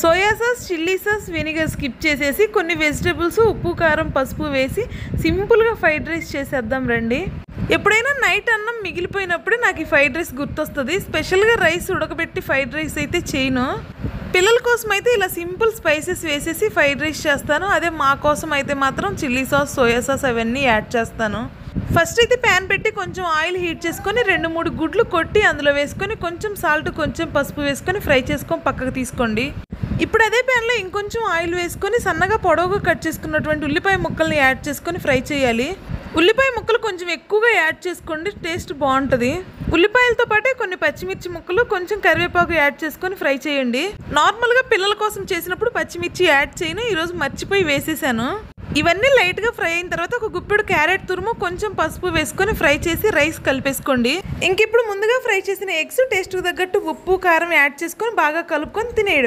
Soya sauce, chilli sauce, vinegar skip చేసేసి కొన్ని vegetables, ఉప్పు, కారం, పసుపు వేసి సింపుల్గా ఫ్రైడ్ రైస్ చేసేద్దాం రండి. ఎప్పుడైనా నైట్ అన్నం మిగిలిపోయినప్పుడే నాకు ఈ ఫ్రైడ్ రైస్ గుర్తొస్తుంది. స్పెషల్గా రైస్ ఉడకబెట్టి ఫ్రైడ్ రైస్ అయితే చేయను. పిల్లల కోసం అయితే ఇలా సింపుల్ స్పైసెస్ వేసేసి ఫ్రైడ్ రైస్ చేస్తాను. అదే మా కోసం అయితే మాత్రం చిల్లీ సాస్, సోయా సాస్ అవన్నీ యాడ్ చేస్తాను. ఫస్ట్ అయితే ప్యాన్ పెట్టి కొంచెం ఆయిల్ హీట్ చేసుకొని 2-3 గుడ్లు కొట్టి అందులో వేసుకొని కొంచెం సాల్ట్, కొంచెం పసుపు వేసుకొని ఫ్రై చేసుకొని పక్కకు తీసుకోండి. ఇప్పుడు అదే ప్యాన్లో ఇంకొంచెం ఆయిల్ వేసుకొని సన్నగా పొడవుగా కట్ చేసుకున్నటువంటి ఉల్లిపాయ ముక్కల్ని యాడ్ చేసుకొని ఫ్రై చేయాలి. ఉల్లిపాయ ముక్కలు కొంచెం ఎక్కువగా యాడ్ చేసుకోండి, టేస్ట్ బాగుంటుంది. ఉల్లిపాయలతో పాటే కొన్ని పచ్చిమిర్చి ముక్కలు, కొంచెం కరివేపాకు యాడ్ చేసుకొని ఫ్రై చేయండి. నార్మల్గా పిల్లల కోసం చేసినప్పుడు పచ్చిమిర్చి యాడ్ చేయను, ఈరోజు మర్చిపోయి వేసేసాను. ఇవన్నీ లైట్గా ఫ్రై అయిన తర్వాత ఒక గుప్పెడు క్యారెట్ తురుము, కొంచెం పసుపు వేసుకొని ఫ్రై చేసి రైస్ కలిపేసుకోండి. ఇంకిప్పుడు ముందుగా ఫ్రై చేసిన ఎగ్స్ టేస్ట్కి తగ్గట్టు ఉప్పు, కారం యాడ్ చేసుకొని బాగా కలుపుకొని తినేయడం.